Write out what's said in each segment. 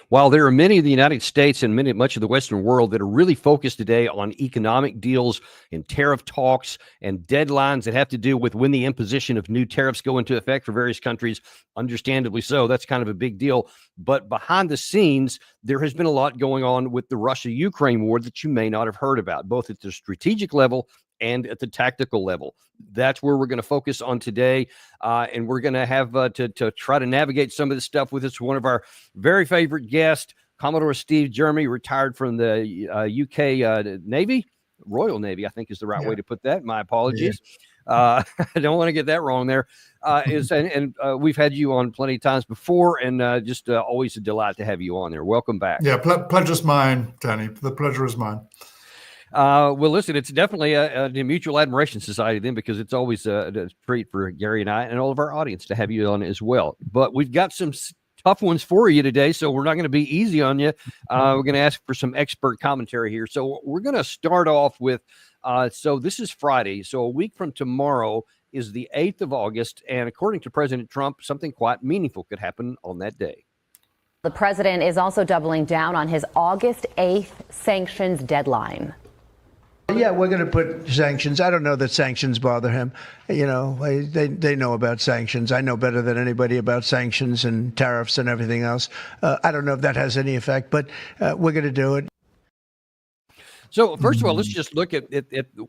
While there are many of the United States and much of the Western world that are really focused today on economic deals and tariff talks and deadlines that have to do with when the imposition of new tariffs go into effect for various countries, understandably so, that's kind of a big deal. But behind the scenes, there has been a lot going on with the Russia-Ukraine war that you may not have heard about, both at the strategic level and at the tactical level. That's where we're going to focus on today. And we're going to have to try to navigate some of this stuff with us. One of our very favorite guests, Commodore Steve Jermy, retired from the UK Navy, Royal Navy, I think is the right way to put that. My apologies. I don't want to get that wrong there. We've had you on plenty of times before, and just always a delight to have you on there. Welcome back. Yeah, pleasure's mine, Danny. The pleasure is mine. Well, listen, it's definitely a mutual admiration society then, because it's always a treat for Gary and I and all of our audience to have you on as well. But we've got some tough ones for you today, so we're not going to be easy on you. We're going to ask for some expert commentary here. So we're going to start off with, so this is Friday. So a week from tomorrow is the 8th of August. And according to President Trump, something quite meaningful could happen on that day. The president is also doubling down on his August 8th sanctions deadline. Yeah, we're going to put sanctions. I don't know that sanctions bother him. You know, they know about sanctions. I know better than anybody about sanctions and tariffs and everything else. I don't know if that has any effect, but we're going to do it. So first of all, let's just look at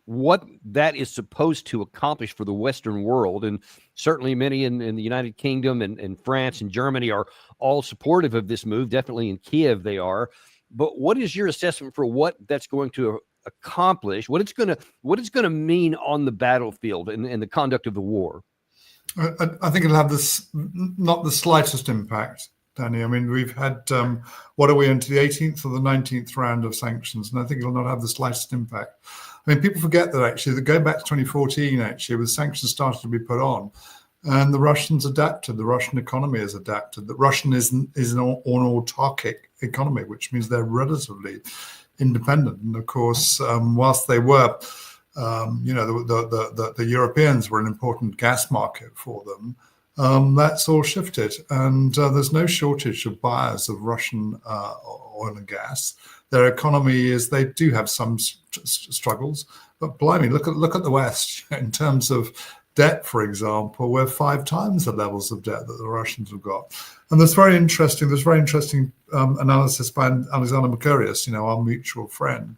what that is supposed to accomplish for the Western world. And certainly many in the United Kingdom and France and Germany are all supportive of this move. Definitely in Kiev they are. But what is your assessment for what that's going to accomplish, what it's going to mean on the battlefield and the conduct of the war? I think it'll have not the slightest impact, Danny. I mean, we've had, what are we into, the 18th or the 19th round of sanctions? And I think it'll not have the slightest impact. I mean, people forget that actually, that going back to 2014, actually, with sanctions started to be put on, and the Russians adapted, the Russian economy has adapted. The Russian is an autarkic economy, which means they're relatively independent. And of course, whilst they were, the Europeans were an important gas market for them, that's all shifted. And there's no shortage of buyers of Russian oil and gas. Their economy they do have some struggles, but blimey, look at the West in terms of debt, for example. We're 5 times the levels of debt that the Russians have got. And there's very interesting analysis by Alexander Mercurius, our mutual friend,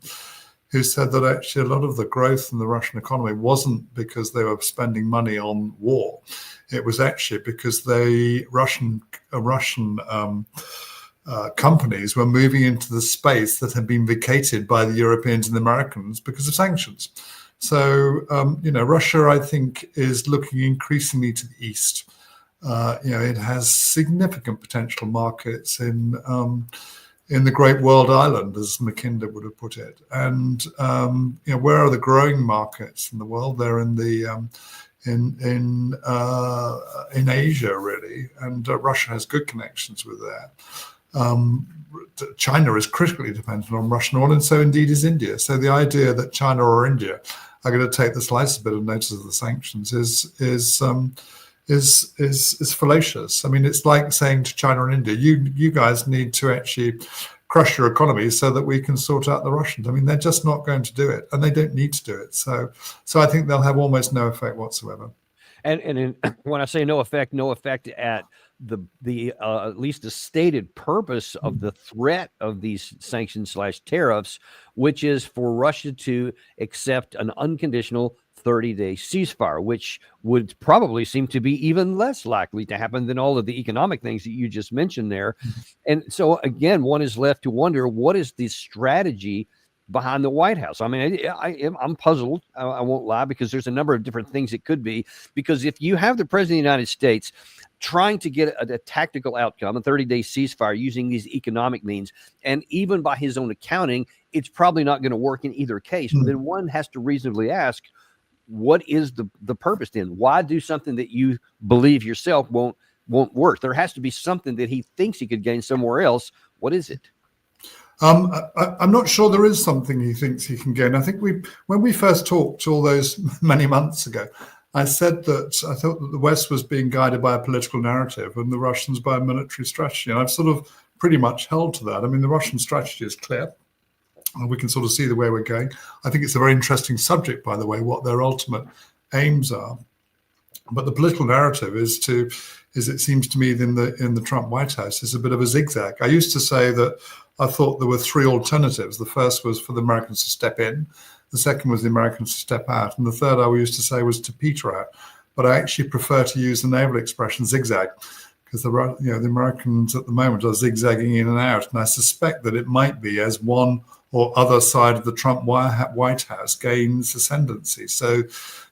who said that actually a lot of the growth in the Russian economy wasn't because they were spending money on war. It was actually because Russian companies were moving into the space that had been vacated by the Europeans and the Americans because of sanctions. So, Russia, I think, is looking increasingly to the east. It has significant potential markets in the Great World Island, as Mackinder would have put it. And where are the growing markets in the world? They're in in Asia, really, and Russia has good connections with that. China is critically dependent on Russian oil, and so indeed is India. So the idea that China or India are going to take the slightest bit of notice of the sanctions is fallacious. I mean, it's like saying to China and India, you guys need to actually crush your economy so that we can sort out the Russians. I mean, they're just not going to do it, and they don't need to do it. So I think they'll have almost no effect whatsoever. And when I say no effect at the at least the stated purpose of the threat of these sanctions / tariffs, which is for Russia to accept an unconditional 30-day ceasefire, which would probably seem to be even less likely to happen than all of the economic things that you just mentioned there. And so again, one is left to wonder, what is the strategy behind the White House? I mean, I'm puzzled. I won't lie, because there's a number of different things it could be. Because if you have the president of the United States trying to get a tactical outcome, a 30-day ceasefire using these economic means, and even by his own accounting, it's probably not going to work in either case. Then one has to reasonably ask, what is the purpose then? Why do something that you believe yourself won't work? There has to be something that he thinks he could gain somewhere else. What is it? I'm not sure there is something he thinks he can gain. I think when we first talked all those many months ago, I said that I thought that the West was being guided by a political narrative and the Russians by a military strategy. And I've sort of pretty much held to that. I mean, the Russian strategy is clear. We can sort of see the way we're going. I think it's a very interesting subject, by the way, what their ultimate aims are. But the political narrative is it seems to me in the Trump White House is a bit of a zigzag. I used to say that I thought there were three alternatives. The first was for the Americans to step in. The second was the Americans to step out. And the third I used to say was to peter out. But I actually prefer to use the naval expression zigzag, because the Americans at the moment are zigzagging in and out. And I suspect that it might be as one or other side of the Trump White House gains ascendancy. So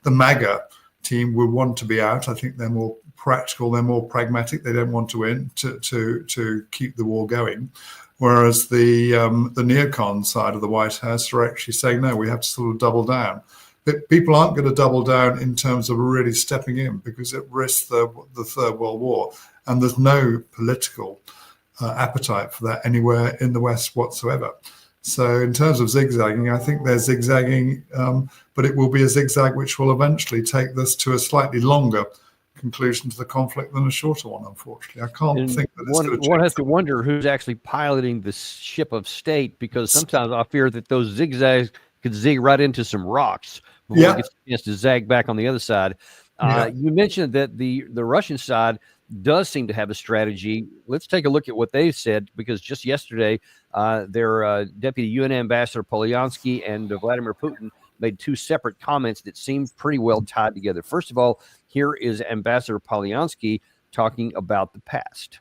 the MAGA team will want to be out. I think they're more practical, they're more pragmatic. They don't want to win to keep the war going. Whereas the neocon side of the White House are actually saying, no, we have to sort of double down. But people aren't going to double down in terms of really stepping in, because it risks the Third World War. And there's no political appetite for that anywhere in the West whatsoever. So in terms of zigzagging, I think they're zigzagging, but it will be a zigzag which will eventually take this to a slightly longer conclusion to the conflict than a shorter one, unfortunately. I can't think that one has to wonder who's actually piloting the ship of state, because sometimes I fear that those zigzags could zig right into some rocks before it gets a chance to zag back on the other side. You mentioned that the Russian side does seem to have a strategy. Let's take a look at what they said, because just yesterday, their Deputy UN Ambassador Polyansky and Vladimir Putin made two separate comments that seem pretty well tied together. First of all, here is Ambassador Polyansky talking about the past.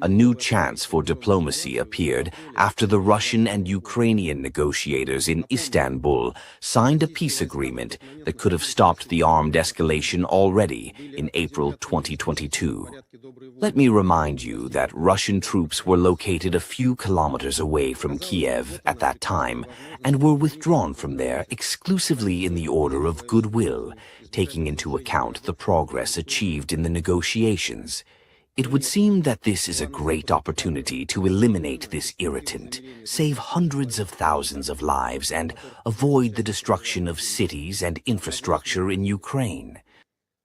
A new chance for diplomacy appeared after the Russian and Ukrainian negotiators in Istanbul signed a peace agreement that could have stopped the armed escalation already in April 2022. Let me remind you that Russian troops were located a few kilometers away from Kiev at that time and were withdrawn from there exclusively in the order of goodwill, taking into account the progress achieved in the negotiations. It would seem that this is a great opportunity to eliminate this irritant, save hundreds of thousands of lives, and avoid the destruction of cities and infrastructure in Ukraine.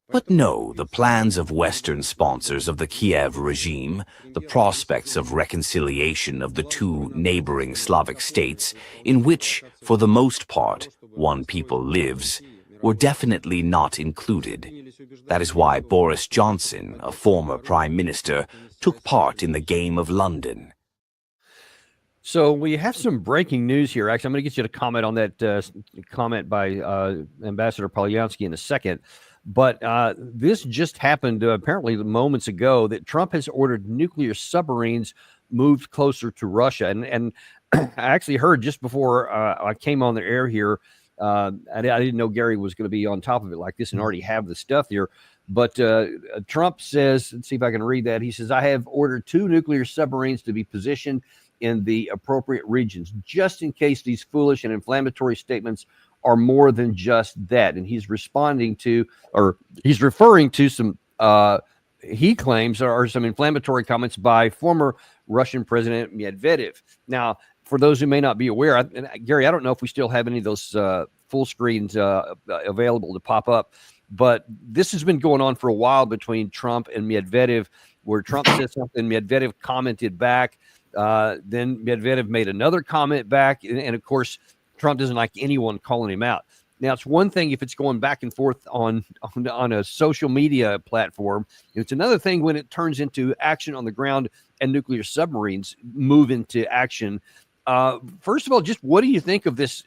But no, the plans of Western sponsors of the Kiev regime, the prospects of reconciliation of the two neighboring Slavic states, in which, for the most part, one people lives, were definitely not included. That is why Boris Johnson, a former prime minister, took part in the Game of London. So we have some breaking news here. Actually, I'm going to get you to comment on that comment by Ambassador Polyansky in a second. But this just happened apparently moments ago, that Trump has ordered nuclear submarines moved closer to Russia. And I actually heard just before I came on the air here, I didn't know Gary was going to be on top of it like this and already have the stuff here. But Trump says, let's see if I can read that. He says, I have ordered 2 nuclear submarines to be positioned in the appropriate regions, just in case these foolish and inflammatory statements are more than just that. And he's responding to, or he's referring to some, he claims are some inflammatory comments by former Russian President Medvedev. Now, for those who may not be aware, Gary, I don't know if we still have any of those full screens available to pop up, but this has been going on for a while between Trump and Medvedev, where Trump said something, Medvedev commented back, then Medvedev made another comment back, and of course, Trump doesn't like anyone calling him out. Now, it's one thing if it's going back and forth on a social media platform. It's another thing when it turns into action on the ground and nuclear submarines move into action. First of all, just what do you think of this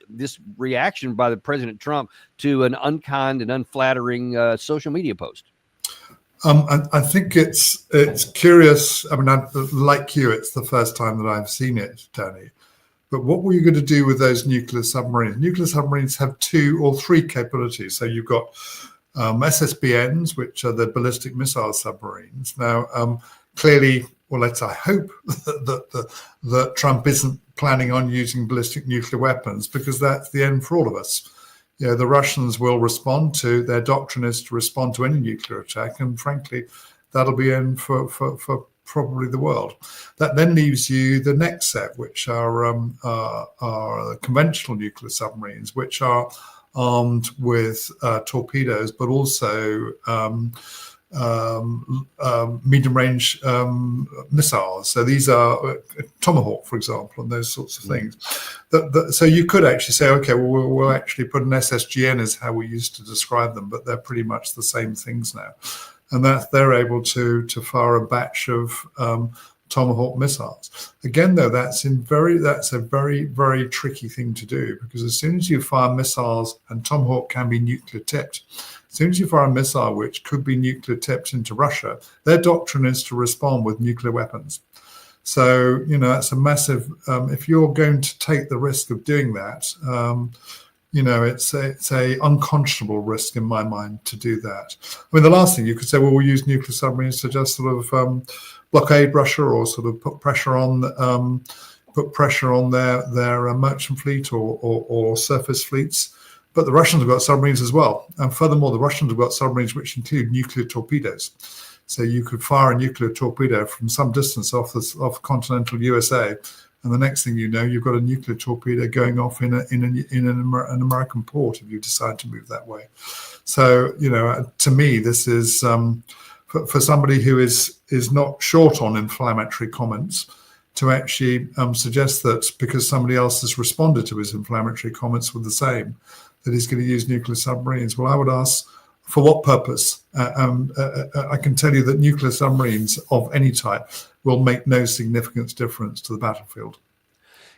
reaction by the President Trump to an unkind and unflattering social media post? I think it's curious. I mean, like you, it's the first time that I've seen it, Danny. But what were you going to do with those nuclear submarines? Nuclear submarines have 2 or 3 capabilities. So you've got SSBNs, which are the ballistic missile submarines. Now, clearly, well, I hope that Trump isn't planning on using ballistic nuclear weapons, because that's the end for all of us. You know, the Russians will respond to, their doctrine is to respond to any nuclear attack, and frankly, that'll be end for probably the world. That then leaves you the next set, which are conventional nuclear submarines, which are armed with torpedoes, but also medium-range missiles. So these are Tomahawk, for example, and those sorts of things. So you could actually say, okay, well, we'll actually put an SSGN as how we used to describe them, but they're pretty much the same things now. And that they're able to fire a batch of Tomahawk missiles. Again, though, that's a very, very tricky thing to do, because as soon as you fire missiles, and Tomahawk can be nuclear tipped, as soon as you fire a missile which could be nuclear tipped into Russia, their doctrine is to respond with nuclear weapons. So, that's a massive, if you're going to take the risk of doing that, it's a unconscionable risk in my mind to do that. I mean, the last thing you could say, well, we'll use nuclear submarines to just sort of blockade Russia, or sort of put pressure on their merchant fleet or surface fleets. But the Russians have got submarines as well. And furthermore, the Russians have got submarines which include nuclear torpedoes. So you could fire a nuclear torpedo from some distance off continental USA, and the next thing you know, you've got a nuclear torpedo going off in an American port if you decide to move that way. So, to me, this is for somebody who is not short on inflammatory comments, to actually suggest that because somebody else has responded to his inflammatory comments with the same, that he's going to use nuclear submarines. Well, I would ask, for what purpose? I can tell you that nuclear submarines of any type will make no significant difference to the battlefield.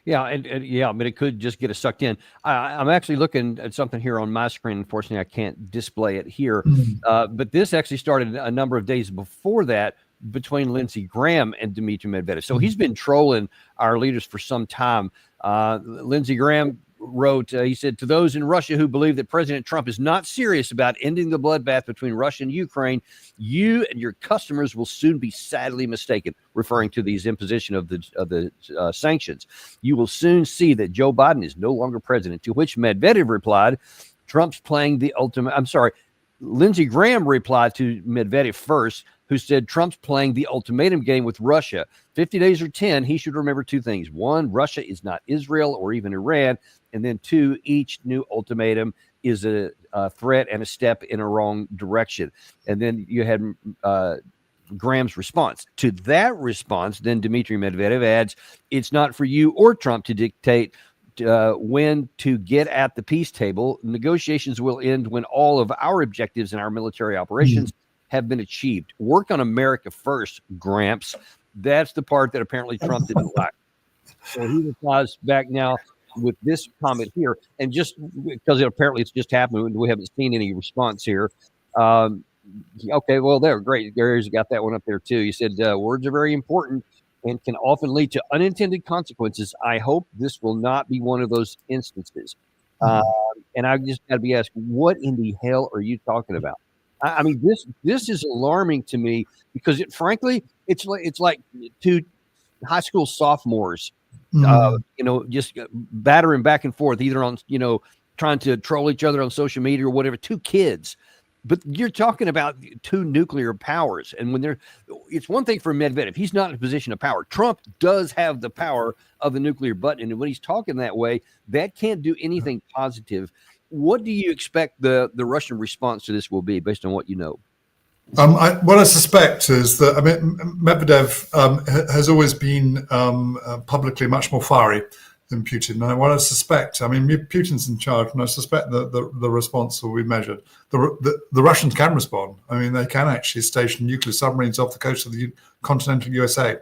Yeah, and I mean, it could just get us sucked in. I'm actually looking at something here on my screen. Unfortunately, I can't display it here. But this actually started a number of days before that, between Lindsey Graham and Dmitry Medvedev. So he's been trolling our leaders for some time. Lindsey Graham wrote, he said, to those in Russia who believe that President Trump is not serious about ending the bloodbath between Russia and Ukraine, you and your customers will soon be sadly mistaken, referring to these imposition of the sanctions. You will soon see that Joe Biden is no longer president, to which Medvedev replied, Trump's playing the ultimate. I'm sorry. Lindsey Graham replied to Medvedev first, who said Trump's playing the ultimatum game with Russia. 50 days or 10, he should remember two things. One, Russia is not Israel or even Iran. And then two, each new ultimatum is a threat and a step in a wrong direction. And then you had Graham's response. To that response, then Dmitry Medvedev adds, it's not for you or Trump to dictate when to get at the peace table. Negotiations will end when all of our objectives in our military operations have been achieved. Work on America first, Gramps. That's the part that apparently Trump didn't like. So he replies back now with this comment here, and just because it's just happened, we haven't seen any response here. Okay, well, there, great. Gary's got that one up there too. He said, words are very important and can often lead to unintended consequences. I hope this will not be one of those instances. And I just got to be asked, what in the hell are you talking about? I mean, this is alarming to me, because frankly, it's like two high school sophomores, just battering back and forth, either on, trying to troll each other on social media or whatever, two kids. But you're talking about two nuclear powers. And when it's one thing for Medvedev, he's not in a position of power. Trump does have the power of the nuclear button. And when he's talking that way, that can't do anything positive. What do you expect the Russian response to this will be, based on what you know? What I suspect is that, Medvedev has always been publicly much more fiery than Putin. And what I suspect, Putin's in charge, and I suspect that the response will be measured. The Russians can respond. They can actually station nuclear submarines off the coast of the continental USA.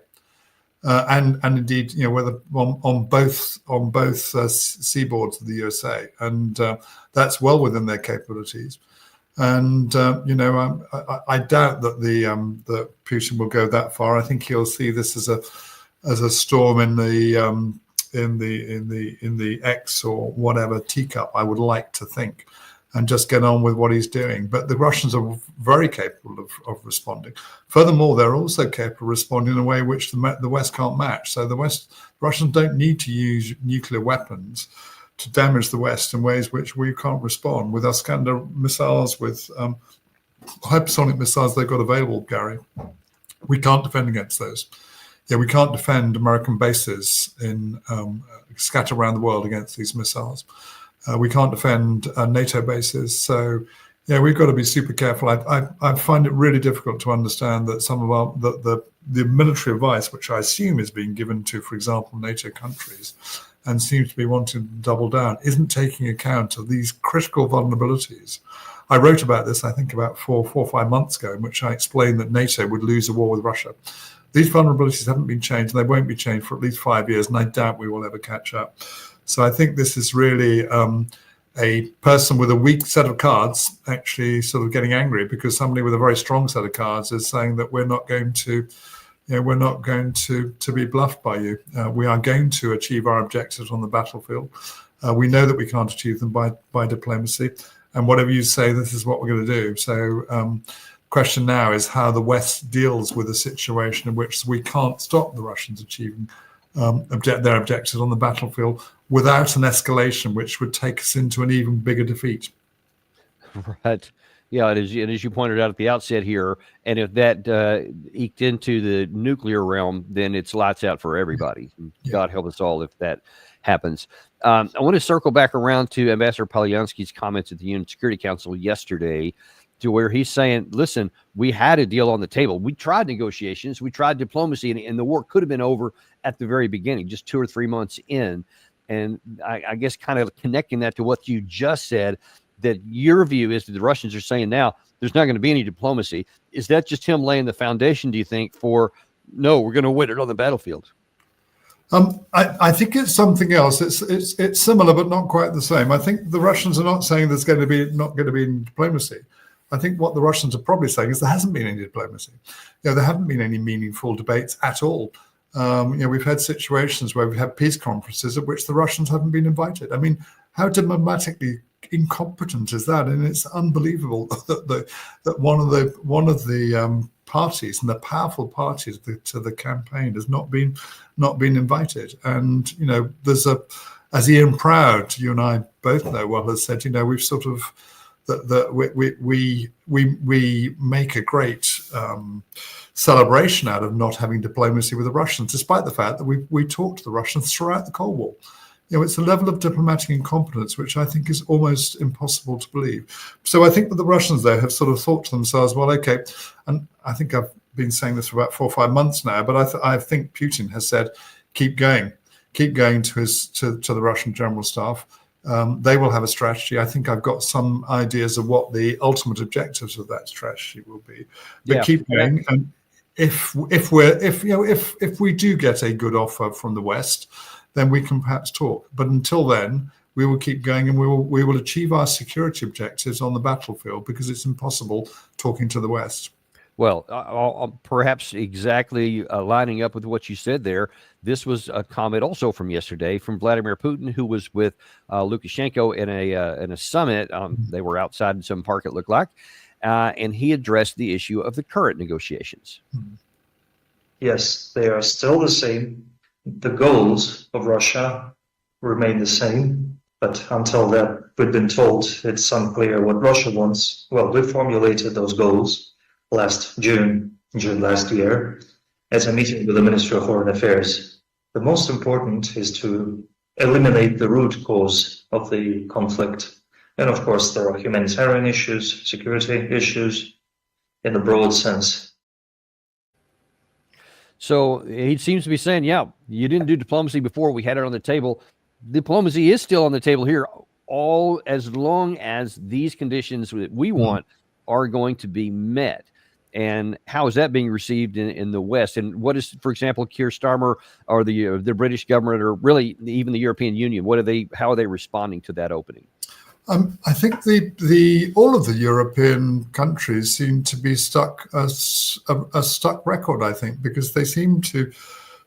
And indeed, whether on both seaboards of the USA, and that's well within their capabilities. And I doubt that that Putin will go that far. I think he'll see this as a storm in the X or whatever teacup, I would like to think, and just get on with what he's doing. But the Russians are very capable of responding. Furthermore, they're also capable of responding in a way which the West can't match. So the Russians don't need to use nuclear weapons to damage the West in ways which we can't respond. With Iskander missiles, with hypersonic missiles they've got available, Gary, we can't defend against those. Yeah, we can't defend American bases in scattered around the world against these missiles. We can't defend NATO bases. So, Yeah, we've got to be super careful. I find it really difficult to understand that some of our the military advice, which I assume is being given to, for example, NATO countries, and seems to be wanting to double down, isn't taking account of these critical vulnerabilities. I wrote about this, I think, about four or 5 months ago, in which I explained that NATO would lose a war with Russia. These vulnerabilities haven't been changed, and they won't be changed for at least 5 years, and I doubt we will ever catch up. So I think this is really a person with a weak set of cards actually sort of getting angry because somebody with a very strong set of cards is saying that we're not going to, we're not going to be bluffed by you. We are going to achieve our objectives on the battlefield. We know that we can't achieve them by diplomacy, and whatever you say, this is what we're going to do. So question now is how the West deals with a situation in which we can't stop the Russians achieving their objectives on the battlefield without an escalation, which would take us into an even bigger defeat. Right. Yeah, and as you pointed out at the outset here, and if that eked into the nuclear realm, then it's lights out for everybody. Yeah. God help us all if that happens. I want to circle back around to Ambassador Polyansky's comments at the UN Security Council yesterday, to where he's saying, listen, we had a deal on the table. We tried negotiations. We tried diplomacy, and the war could have been over at the very beginning, just 2 or 3 months in. And I guess kind of connecting that to what you just said, that your view is that the Russians are saying now there's not going to be any diplomacy. Is that just him laying the foundation, do you think, for, no, we're going to win it on the battlefield? I think it's something else. It's similar, but not quite the same. I think the Russians are not saying there's going to be not going to be any diplomacy. I think what the Russians are probably saying is there hasn't been any diplomacy. There haven't been any meaningful debates at all. We've had situations where we've had peace conferences at which the Russians haven't been invited. I mean, how diplomatically incompetent is that? And it's unbelievable that one of the parties, and the powerful parties to the campaign, has not been invited. And there's as Ian Proud, you and I both know well, has said, we've sort of we make a great celebration out of not having diplomacy with the Russians, despite the fact that we talked to the Russians throughout the Cold War. It's a level of diplomatic incompetence which I think is almost impossible to believe. So I think that the Russians there have sort of thought to themselves, well, okay, and I think I've been saying this for about 4 or 5 months now, but I think Putin has said, keep going to the Russian general staff. They will have a strategy. I think I've got some ideas of what the ultimate objectives of that strategy will be. But keep going. And if we do get a good offer from the West, then we can perhaps talk. But until then, we will keep going, and we will achieve our security objectives on the battlefield, because it's impossible talking to the West. Well, perhaps exactly lining up with what you said there, this was a comment also from yesterday from Vladimir Putin, who was with Lukashenko in a summit. They were outside in some park, it looked like, and he addressed the issue of the current negotiations. Yes, they are still the same. The goals of Russia remain the same, but until that, we've been told it's unclear what Russia wants. Well, we formulated those goals last June last year, at a meeting with the Ministry of Foreign Affairs. The most important is to eliminate the root cause of the conflict. And of course, there are humanitarian issues, security issues in the broad sense. So he seems to be saying, yeah, you didn't do diplomacy before. We had it on the table. Diplomacy is still on the table here, all as long as these conditions that we want are going to be met. And how is that being received in the West? And what is, for example, Keir Starmer or the British government, or really even the European Union? How are they responding to that opening? I think all of the European countries seem to be stuck a stuck record, I think, because they seem to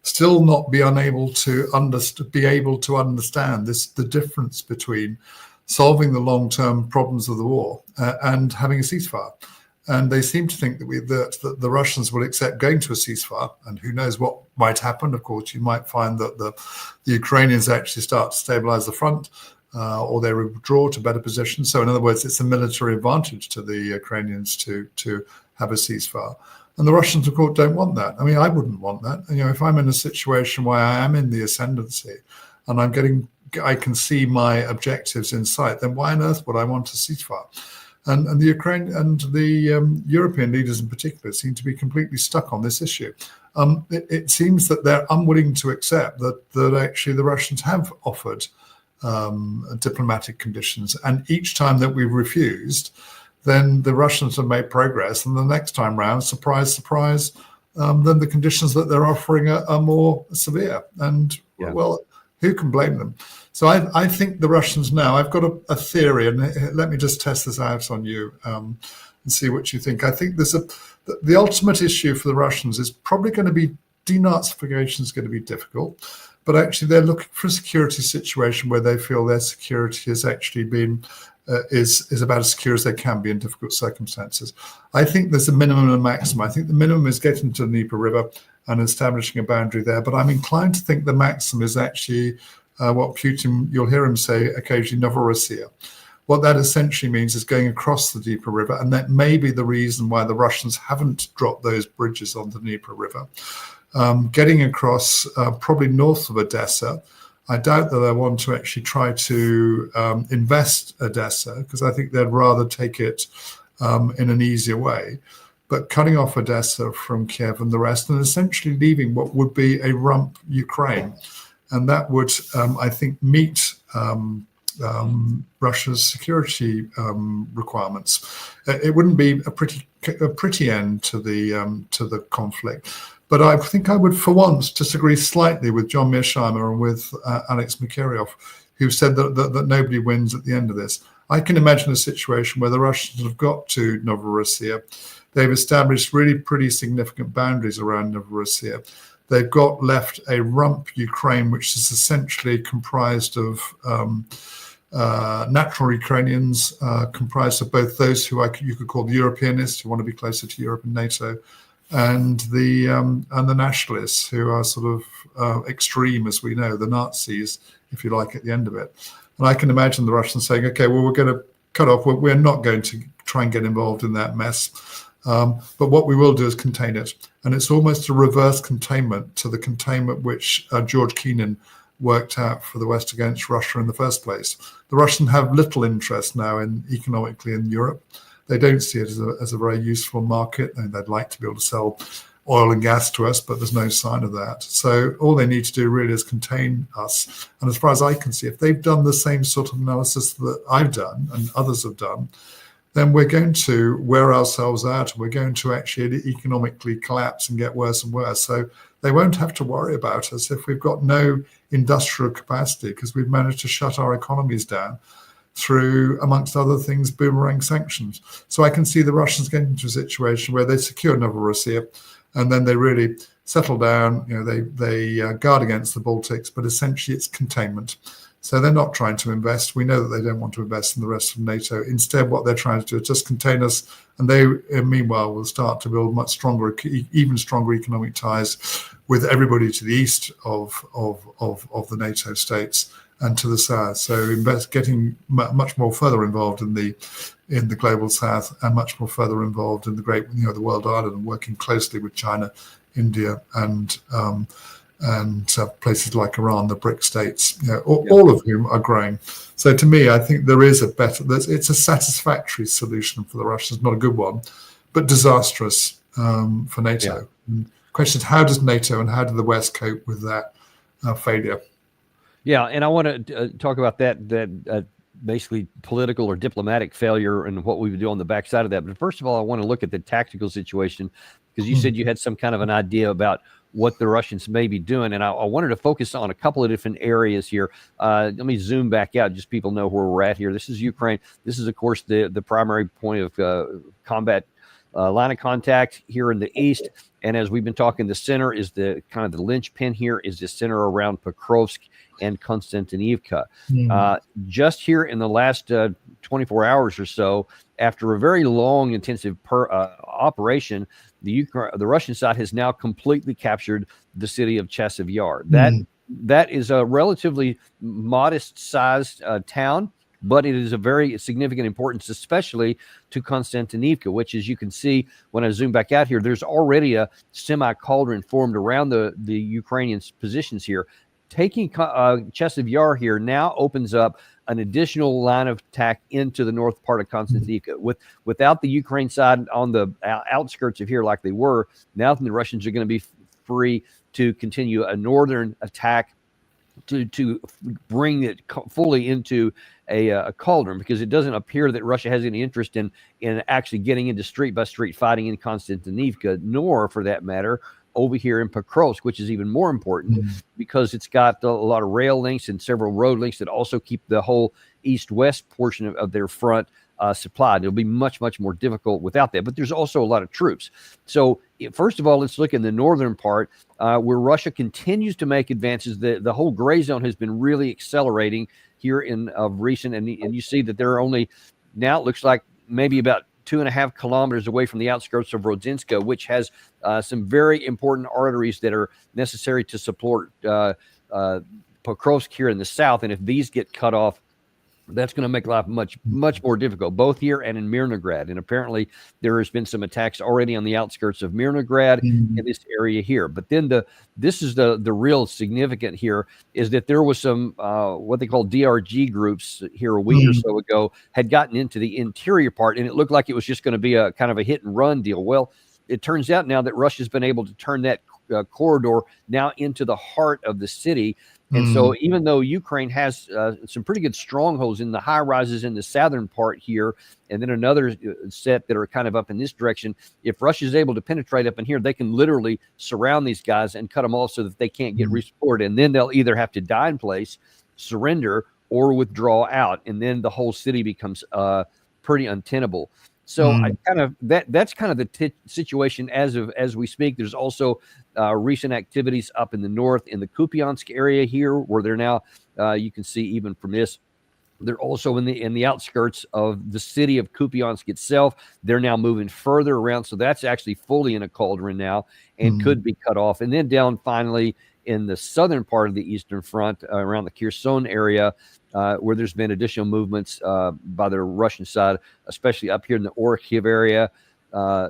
still not be able to understand the difference between solving the long-term problems of the war and having a ceasefire. And they seem to think that the Russians will accept going to a ceasefire, and who knows what might happen. Of course, you might find that the Ukrainians actually start to stabilize the front, or they withdraw to better positions. So in other words, it's a military advantage to the Ukrainians to have a ceasefire. And the Russians, of course, don't want that. I mean, I wouldn't want that. If I'm in a situation where I am in the ascendancy and I can see my objectives in sight, then why on earth would I want a ceasefire? And the Ukraine and the European leaders in particular seem to be completely stuck on this issue. It seems that they're unwilling to accept that actually the Russians have offered diplomatic conditions, and each time that we've refused, then the Russians have made progress, and the next time round, surprise, surprise, then the conditions that they're offering are more severe. And well, who can blame them? So I think the Russians now, I've got a theory, and let me just test this out on you and see what you think. I think the ultimate issue for the Russians is probably going to be denazification is going to be difficult, but actually they're looking for a security situation where they feel their security has actually been is about as secure as they can be in difficult circumstances. I think there's a minimum and a maximum. I think the minimum is getting to the Dnieper River and establishing a boundary there, but I'm inclined to think the maximum is actually what Putin, you'll hear him say occasionally, Novorossiya. What that essentially means is going across the Dnieper River, and that may be the reason why the Russians haven't dropped those bridges on the Dnieper River. Getting across probably north of Odesa. I doubt that they want to actually try to invest Odesa, because I think they'd rather take it in an easier way. But cutting off Odesa from Kiev and the rest, and essentially leaving what would be a rump Ukraine. And that would, I think, meet Russia's security requirements. It wouldn't be a pretty end to the conflict. But I think I would, for once, disagree slightly with John Mearsheimer and with Alex Mikhailov, who said that nobody wins at the end of this. I can imagine a situation where the Russians have got to Novorossiya. They've established really pretty significant boundaries around Novorossiya. They've got left a rump Ukraine, which is essentially comprised of natural Ukrainians, comprised of both those who you could call the Europeanists, who want to be closer to Europe and NATO, and the nationalists, who are sort of extreme, as we know, the Nazis, if you like, at the end of it. And I can imagine the Russians saying, okay, well, we're going to cut off, we're not going to try and get involved in that mess. But what we will do is contain it. And it's almost a reverse containment to the containment which George Kennan worked out for the West against Russia in the first place. The Russians have little interest now economically in Europe. They don't see it as a very useful market, and they'd like to be able to sell oil and gas to us, but there's no sign of that. So all they need to do really is contain us. And as far as I can see, if they've done the same sort of analysis that I've done and others have done, then we're going to wear ourselves out. We're going to actually economically collapse and get worse and worse. So they won't have to worry about us if we've got no industrial capacity, because we've managed to shut our economies down through, amongst other things, boomerang sanctions. So I can see the Russians getting into a situation where they secure Novorossiya, and then they really settle down. They guard against the Baltics, but essentially it's containment. So they're not trying to invest. We know that they don't want to invest in the rest of NATO. Instead, what they're trying to do is just contain us, and they, meanwhile, will start to build much stronger, even stronger economic ties with everybody to the east of the NATO states and to the south. So getting much more further involved in the global south, and much more further involved in the world island, and working closely with China, India, and places like Iran, the BRICS states, all of whom are growing. So to me, I think it's a satisfactory solution for the Russians, not a good one, but disastrous for NATO. Yeah. Question is, how does NATO and how did the West cope with that failure? Yeah, and I want to talk about that basically political or diplomatic failure and what we would do on the backside of that. But first of all, I want to look at the tactical situation, because you said you had some kind of an idea about what the Russians may be doing. And I wanted to focus on a couple of different areas here. Let me zoom back out, just people know where we're at here. This is Ukraine. This is, of course, the primary point of combat line of contact here in the east. And as we've been talking, the center is the kind of the linchpin here is the center around Pokrovsk and Konstantinivka. Just here in the last 24 hours or so, after a very long, intensive operation, the Russian side has now completely captured the city of Chasov Yar. That is a relatively modest-sized town, but it is a very significant importance, especially to Konstantinivka, which, as you can see when I zoom back out here, there's already a semi-cauldron formed around the Ukrainian positions here. taking Chasov Yar here now opens up an additional line of attack into the north part of Konstantinivka. Without the Ukraine side on the outskirts of here like they were, now the Russians are going to be free to continue a northern attack to bring it fully into a cauldron, because it doesn't appear that Russia has any interest in actually getting into street by street fighting in Konstantinivka, nor for that matter over here in Pokrovsk, which is even more important because it's got a lot of rail links and several road links that also keep the whole east-west portion of their front supplied. It'll be much, much more difficult without that. But there's also a lot of troops. So first of all, let's look in the northern part where Russia continues to make advances. The whole gray zone has been really accelerating here in recent, and you see that there are only, now it looks like maybe about 2.5 kilometers away from the outskirts of Rodzinska, which has some very important arteries that are necessary to support Pokrovsk here in the south. And if these get cut off, that's going to make life much, much more difficult, both here and in Mirnograd. And apparently there has been some attacks already on the outskirts of Mirnograd in this area here. But then this is the real significant here is that there was some what they call DRG groups here a week or so ago had gotten into the interior part, and it looked like it was just going to be a kind of a hit and run deal. Well, it turns out now that Russia's been able to turn that corridor now into the heart of the city. And so even though Ukraine has some pretty good strongholds in the high rises in the southern part here, and then another set that are kind of up in this direction, if Russia is able to penetrate up in here, they can literally surround these guys and cut them off so that they can't get resupported. And then they'll either have to die in place, surrender, or withdraw out. And then the whole city becomes pretty untenable. So I kind of that's kind of the situation as we speak. There's also recent activities up in the north in the Kupiansk area here, where they're now you can see even from this, they're also in the outskirts of the city of Kupiansk itself. They're now moving further around, so that's actually fully in a cauldron now and could be cut off. And then down finally in the southern part of the Eastern Front, around the Kherson area, where there's been additional movements by the Russian side, especially up here in the Orkhiv area.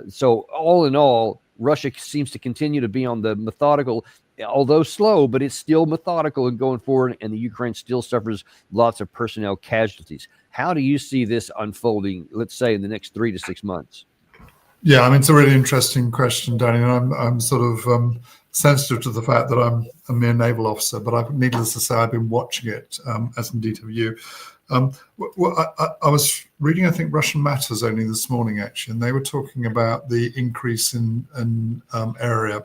So all in all, Russia seems to continue to be on the methodical, although slow, but it's still methodical and going forward, and the Ukraine still suffers lots of personnel casualties. How do you see this unfolding, let's say, in the next 3 to 6 months? Yeah, I mean, it's a really interesting question, Danny, and I'm sort of sensitive to the fact that I'm a mere naval officer, but needless to say, I've been watching it, as indeed have you. Well, I was reading, I think, Russian Matters only this morning, actually, and they were talking about the increase in area.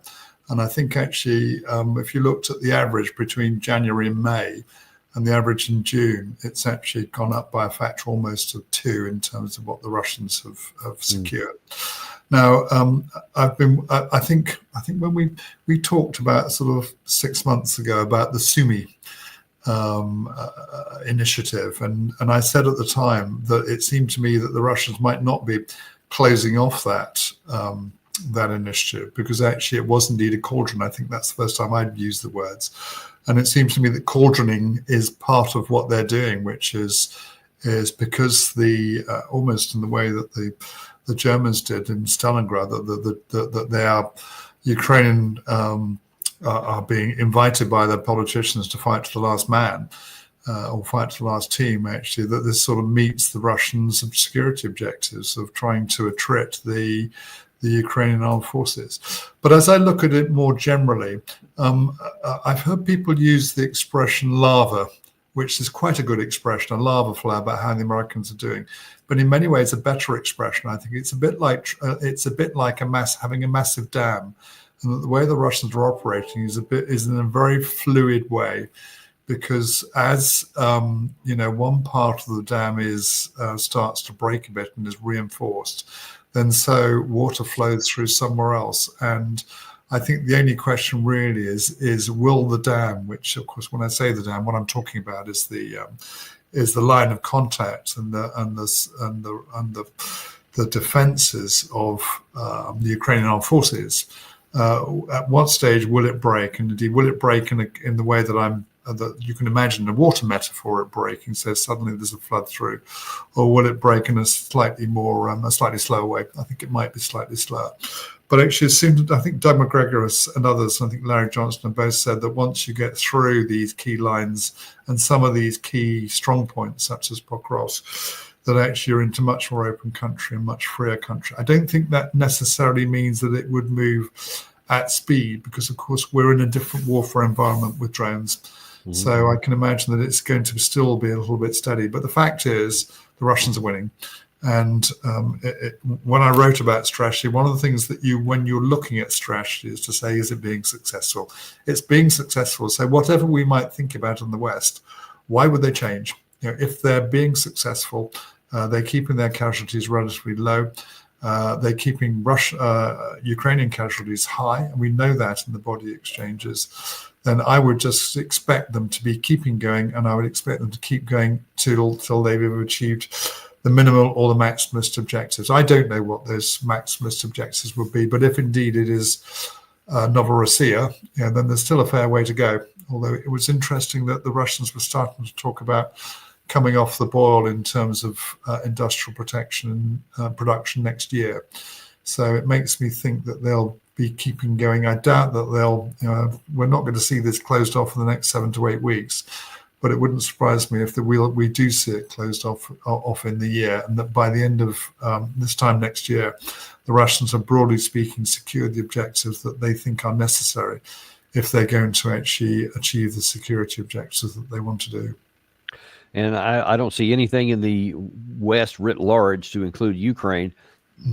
And I think, actually, if you looked at the average between January and May and the average in June, it's actually gone up by a factor almost of 2 in terms of what the Russians have secured. Now, I think when we talked about sort of 6 months ago about the Sumy initiative, and I said at the time that it seemed to me that the Russians might not be closing off that initiative, because actually it was indeed a cauldron. I think that's the first time I'd used the words, and it seems to me that cauldroning is part of what they're doing, which is because the almost in the way that the Germans did in Stalingrad, that they are Ukrainian are being invited by their politicians to fight to the last man or fight to the last team, actually, that this sort of meets the Russians' security objectives of trying to attrit the Ukrainian armed forces. But as I look at it more generally, I've heard people use the expression lava, which is quite a good expression, a lava flow, about how the Americans are doing. But in many ways, a better expression. I think it's a bit like having a massive dam, and that the way the Russians are operating is in a very fluid way, because as one part of the dam starts to break a bit and is reinforced, then so water flows through somewhere else. And I think the only question really is will the dam, which of course when I say the dam, what I'm talking about is the line of contact and the defences of the Ukrainian armed forces. At what stage will it break, and indeed will it break in the way that that you can imagine a water metaphor it breaking, so suddenly there's a flood through, or will it break in a slightly slower way? I think it might be slightly slower. But actually, it seemed, I think Doug McGregor and others, I think Larry Johnson have both said that once you get through these key lines and some of these key strong points, such as Pokrovsk, that actually you're into much more open country and much freer country. I don't think that necessarily means that it would move at speed, because of course we're in a different warfare environment with drones. So I can imagine that it's going to still be a little bit steady. But the fact is the Russians are winning. And when I wrote about strategy, one of the things that when you're looking at strategy is to say, is it being successful? It's being successful. So whatever we might think about in the West, why would they change? If they're being successful, they're keeping their casualties relatively low. They're keeping Ukrainian casualties high, and we know that in the body exchanges. Then I would just expect them to be keeping going, and I would expect them to keep going till they've achieved the minimal or the maximalist objectives. I don't know what those maximalist objectives would be, but if indeed it is Novorossiya, then there's still a fair way to go. Although it was interesting that the Russians were starting to talk about coming off the boil in terms of industrial protection and production next year. So it makes me think that they'll be keeping going. I doubt that we're not going to see this closed off in the next 7 to 8 weeks. But it wouldn't surprise me if we do see it closed off in the year, and that by the end of this time next year, the Russians have, broadly speaking, secured the objectives that they think are necessary if they're going to actually achieve the security objectives that they want to do. And I don't see anything in the West writ large, to include Ukraine,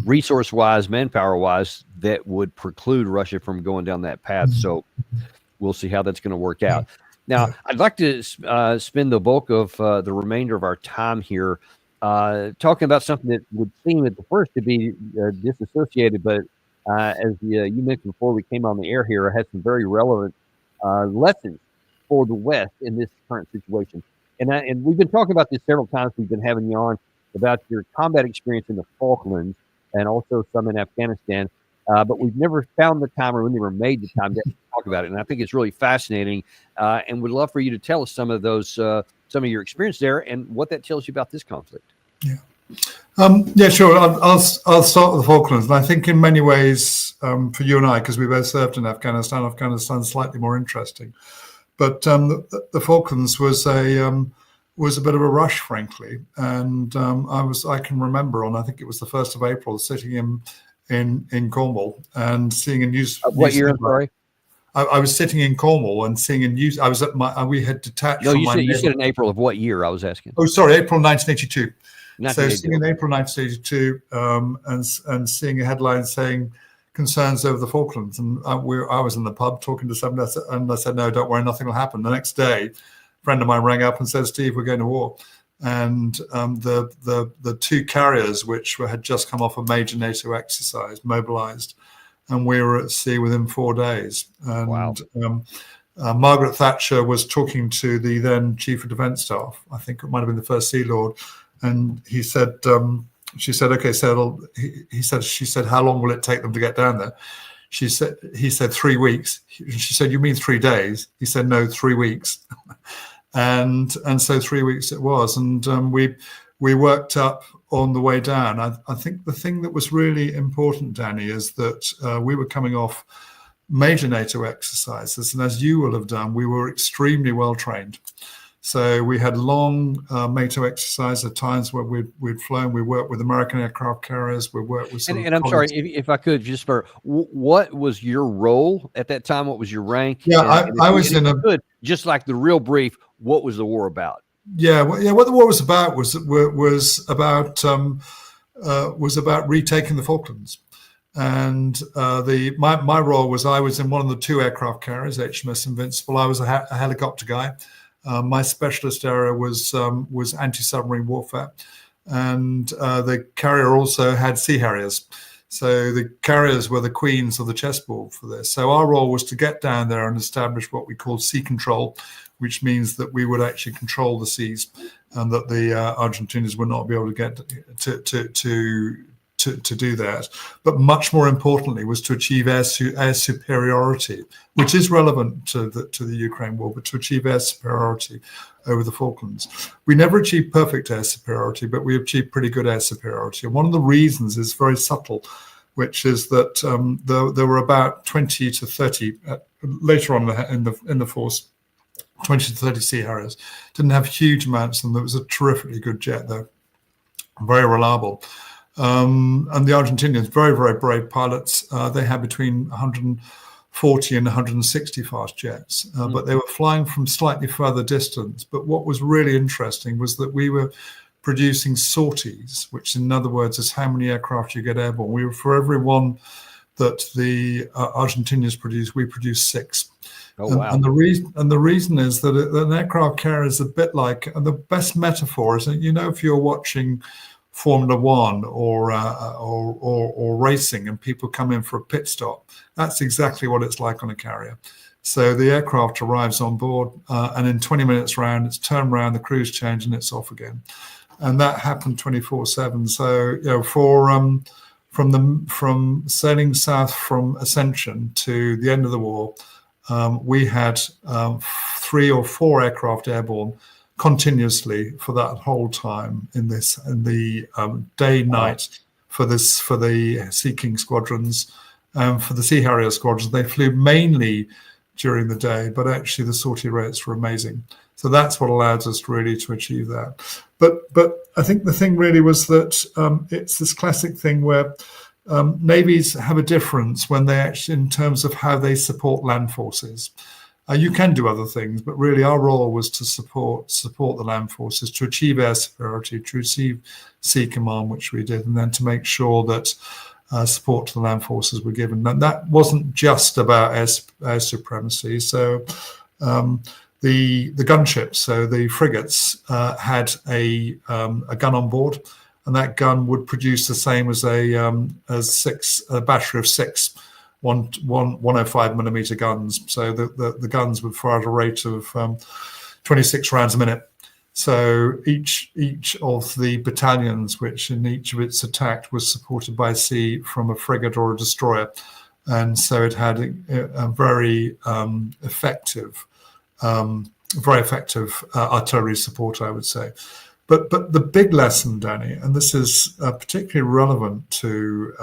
resource-wise, manpower-wise, that would preclude Russia from going down that path. So we'll see how that's going to work out. Now, I'd like to spend the bulk of the remainder of our time here talking about something that would seem at the first to be disassociated, but as you mentioned before we came on the air here, I had some very relevant lessons for the West in this current situation. And we've been talking about this several times. We've been having you on about your combat experience in the Falklands and also some in Afghanistan. But we've never found the time, or we never made the time to talk about it. And I think it's really fascinating, and would love for you to tell us some of those, some of your experience there, and what that tells you about this conflict. Yeah, sure. I'll start with the Falklands, and I think in many ways, for you and I, because we both served in Afghanistan, Afghanistan's slightly more interesting. But the Falklands was a bit of a rush, frankly, and I can remember I think it was the 1st of April, sitting in Cornwall and seeing a news. What year? I'm sorry. I was sitting in Cornwall and seeing a news. I was at we had detached. No, you said in April of what year? I was asking. Oh, sorry, April 1982. So 1982. seeing in April 1982 and seeing a headline saying concerns over the Falklands, and I was in the pub talking to somebody, and I said, no, don't worry, nothing will happen. The next day, a friend of mine rang up and said, Steve, we're going to war. And the two carriers, which had just come off a major NATO exercise, mobilized, and we were at sea within 4 days. And wow. Margaret Thatcher was talking to the then Chief of Defence Staff, I think it might have been the First Sea Lord, and he said, she said, okay, so she said, how long will it take them to get down there? He said 3 weeks. She said, you mean 3 days? He said, no, 3 weeks. And so 3 weeks it was, and we worked up on the way down. I think the thing that was really important, Danny, is that we were coming off major NATO exercises, and as you will have done, we were extremely well trained. So we had long NATO exercises at times where we'd flown. We worked with American aircraft carriers. We worked with. And I'm sorry, if I could just what was your role at that time? What was your rank? Yeah, I was in a good, just like the real brief. What was the war about? Yeah, what the war was about was about retaking the Falklands, and my role was I was in one of the two aircraft carriers, HMS Invincible. I was a helicopter guy. My specialist area was anti-submarine warfare, and the carrier also had sea harriers. So the carriers were the queens of the chessboard for this. So our role was to get down there and establish what we called sea control, which means that we would actually control the seas, and that the Argentinians would not be able to get to do that. But much more importantly was to achieve air superiority, which is relevant to the Ukraine war, but to achieve air superiority over the Falklands. We never achieved perfect air superiority, but we achieved pretty good air superiority. And one of the reasons is very subtle. which is that there were about 20 to 30 later on in the force, 20 to 30 Sea Harriers. Didn't have huge amounts, and there was a terrifically good jet though, very reliable. And the Argentinians, very, very brave pilots. They had between 140 and 160 fast jets, but they were flying from slightly further distance. But what was really interesting was that we were producing sorties, which in other words is how many aircraft you get airborne. We were, for every one that the Argentinians produced, we produced 6. Oh, wow. And the reason is that an aircraft carrier is a bit like, and the best metaphor is that, you know, if you're watching Formula One or racing and people come in for a pit stop, that's exactly what it's like on a carrier. So the aircraft arrives on board, and in 20 minutes round, it's turned around, the crew's changed, and it's off again. And that happened 24/7. So, you know, from sailing south from Ascension to the end of the war, we had 3 or 4 aircraft airborne continuously for that whole time in the day night for the Sea King squadrons. For the Sea Harrier squadrons, they flew mainly during the day, but actually the sortie rates were amazing. So that's what allowed us really to achieve that. But I think the thing really was that it's this classic thing where navies have a difference when they actually, in terms of how they support land forces. You can do other things, but really our role was to support the land forces, to achieve air superiority, to achieve sea command, which we did, and then to make sure that support to the land forces were given. And that wasn't just about air supremacy. So the gunships, so the frigates, had a gun on board, and that gun would produce the same as a battery of 6 105 millimeter guns. So the guns would fire at a rate of 26 rounds a minute. So each of the battalions, which in each of its attacked, was supported by sea from a frigate or a destroyer, and so it had a very effective artillery support, I would say. But the big lesson, Danny, and this is particularly relevant to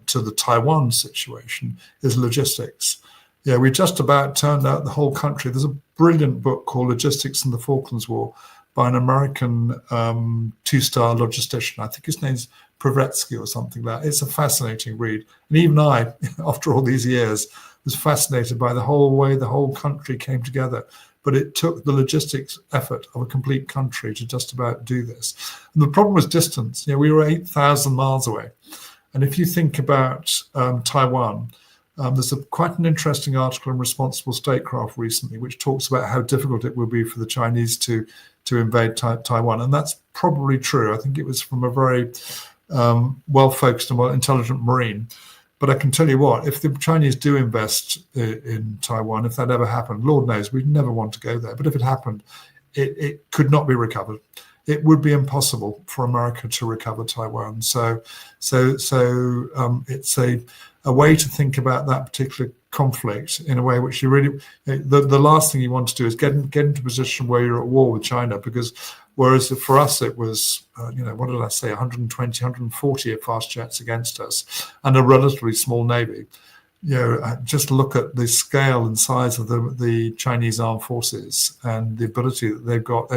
the Taiwan situation, is logistics. Yeah, we just about turned out the whole country. There's a brilliant book called Logistics in the Falklands War by an American 2-star logistician. I think his name's Pravetsky or something like that. It's a fascinating read. And even I, after all these years, was fascinated by the whole way the whole country came together. But it took the logistics effort of a complete country to just about do this. And the problem was distance. You know, we were 8,000 miles away. And if you think about Taiwan, there's quite an interesting article in Responsible Statecraft recently, which talks about how difficult it would be for the Chinese to invade Taiwan. And that's probably true. I think it was from a very well-focused and well-intelligent Marine. But I can tell you what, if the Chinese do invest in Taiwan, if that ever happened, Lord knows, we'd never want to go there. But if it happened, it could not be recovered. It would be impossible for America to recover Taiwan. So it's a way to think about that particular conflict in a way which you really, the last thing you want to do is get into a position where you're at war with China, because whereas for us it was, what did I say, 120, 140 fast jets against us and a relatively small navy. Just look at the scale and size of the Chinese armed forces and the ability that they've got.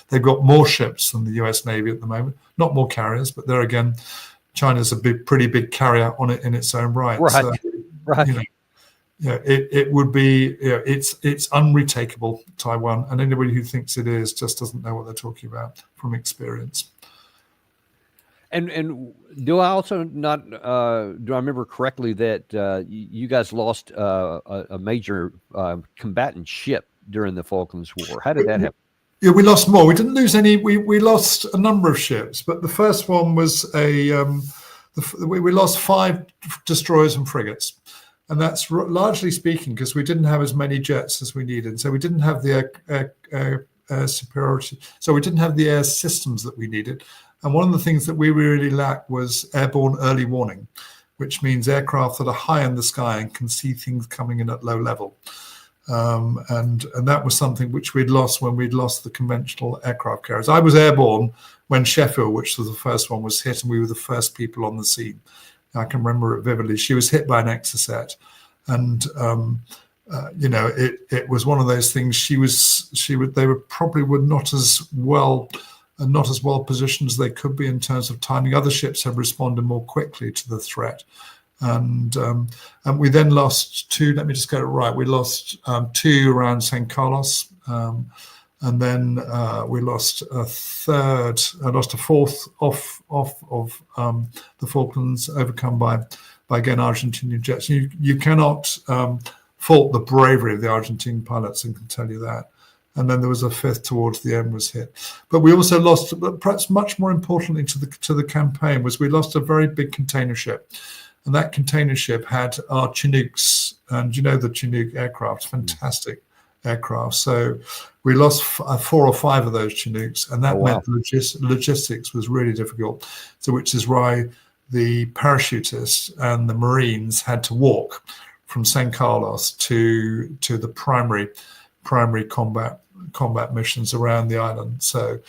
They've got more ships than the US Navy at the moment, not more carriers, but there again, China's a pretty big carrier on it in its own right. Right. So, Right. It would be, it's unretakeable, Taiwan, and anybody who thinks it is just doesn't know what they're talking about from experience. And do I also not do I remember correctly that you guys lost a major combatant ship during the Falklands War? How did that happen? Yeah, we lost more. We didn't lose any. We lost a number of ships, but the first one was we lost 5 destroyers and frigates, and that's largely speaking because we didn't have as many jets as we needed. So we didn't have the air superiority. So we didn't have the air systems that we needed. And one of the things that we really lacked was airborne early warning, which means aircraft that are high in the sky and can see things coming in at low level. And that was something which we'd lost when we'd lost the conventional aircraft carriers. I was airborne when Sheffield, which was the first one, was hit, and we were the first people on the scene. I can remember it vividly. She was hit by an Exocet, and it was one of those things. They were not as well positioned as they could be in terms of timing. Other ships have responded more quickly to the threat, and we then lost two. Let me just get it right. We lost two around San Carlos. And then we lost a third. I lost a fourth off of the Falklands, overcome by again Argentinian jets. You cannot fault the bravery of the Argentine pilots, and can tell you that. And then there was a fifth towards the end was hit. But we also lost, but perhaps much more importantly to the campaign, was we lost a very big container ship, and that container ship had our Chinooks, and the Chinook aircraft, fantastic aircraft. So we lost 4 or 5 of those Chinooks, and that meant logistics was really difficult. So, which is why the parachutists and the Marines had to walk from San Carlos to the primary combat missions around the island. So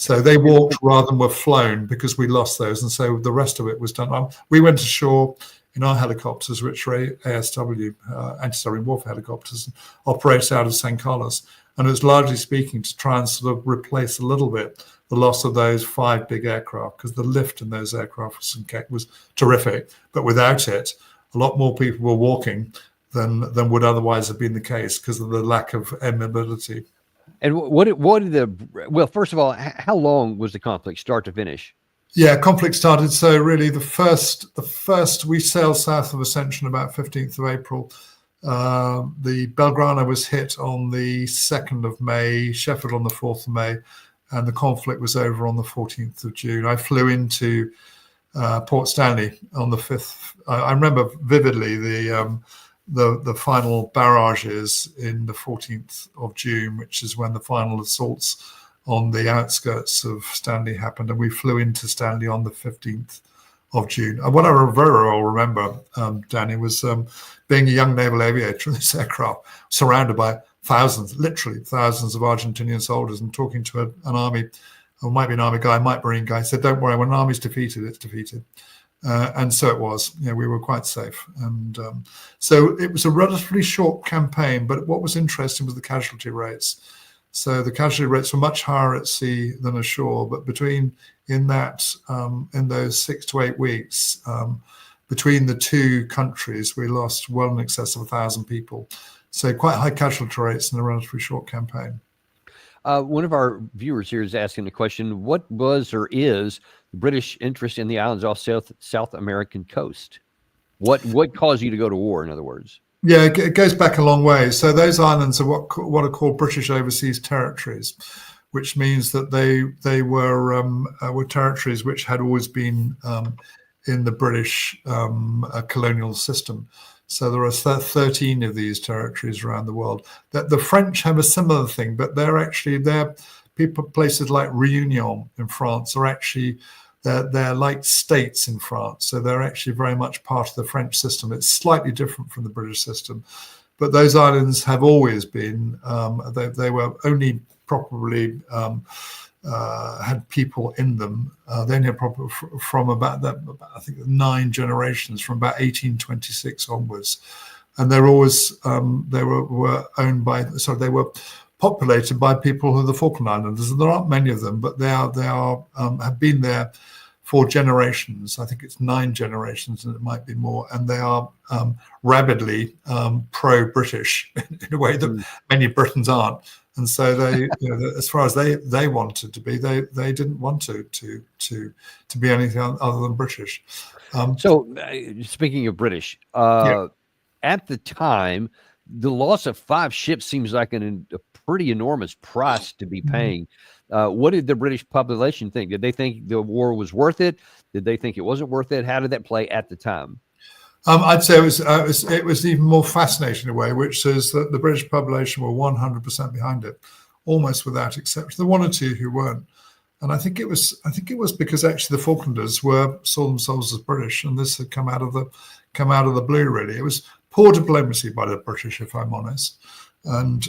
they walked rather than were flown, because we lost those, and so the rest of it was done. We went ashore in our helicopters, which were ASW, anti-submarine warfare helicopters, operated out of San Carlos. And it was largely speaking to try and sort of replace a little bit the loss of those 5 big aircraft, because the lift in those aircraft was terrific. But without it, a lot more people were walking than would otherwise have been the case, because of the lack of air mobility. And first of all, how long was the conflict, start to finish? Yeah, conflict started. So really, the first we sailed south of Ascension about 15th of April. The Belgrano was hit on the 2nd of May, Sheffield on the 4th of May, and the conflict was over on the 14th of June. I flew into Port Stanley on the 5th. I remember vividly the final barrages in the 14th of June, which is when the final assaults on the outskirts of Stanley happened, and we flew into Stanley on the 15th of June. And what I very well remember, Danny, was being a young naval aviator in this aircraft, surrounded by literally thousands of Argentinian soldiers, and talking to an army, or might be an army guy, might Marine guy, said, "Don't worry, when an army's defeated, it's defeated." And so it was. We were quite safe. And so it was a relatively short campaign, but what was interesting was the casualty rates. So the casualty rates were much higher at sea than ashore, but in those 6 to 8 weeks, between the two countries, we lost well in excess of 1,000 people. So quite high casualty rates in a relatively short campaign. One of our viewers here is asking the question: what was or is the British interest in the islands off South American coast? What caused you to go to war, in other words? Yeah, it goes back a long way. So those islands are what are called British Overseas Territories, which means that they were territories which had always been in the British colonial system. So there are 13 of these territories around the world. That the French have a similar thing, but places like Réunion in France are actually they're like states in France. So they're actually very much part of the French system. It's slightly different from the British system, but those islands have always been. They were only probably had people in them. They only had from about I think 9 generations, from about 1826 onwards, and they're always they were owned by. So they were populated by people who are the Falkland Islanders. There aren't many of them, but they are have been there for generations. I think it's 9 generations, and it might be more. And they are rabidly pro-British in a way that many Britons aren't. And so they, as far as they wanted to be, they didn't want to be anything other than British. So, speaking of British, at the time, the loss of 5 ships seems like a pretty enormous price to be paying. What did the British population think? Did they think the war was worth it? Did they think it wasn't worth it? How did that play at the time? I'd say it was even more fascinating in a way, which is that the British population were 100% behind it, almost without exception. There were 1 or 2 who weren't, and I think it was because actually the Falklanders saw themselves as British, and this had come out of the blue. Really, it was poor diplomacy by the British, if I'm honest. And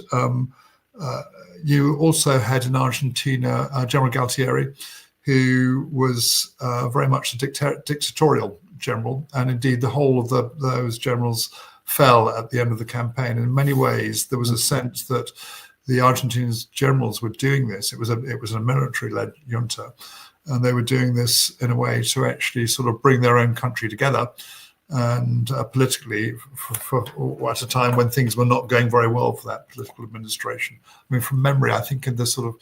you also had in Argentina General Galtieri, who was very much a dictatorial general, and indeed the whole of those generals fell at the end of the campaign. In many ways, there was a sense that the Argentinian generals were doing this. It was a military-led junta, and they were doing this in a way to actually sort of bring their own country together, and politically, at a time when things were not going very well for that political administration. I mean, from memory, I think in the sort of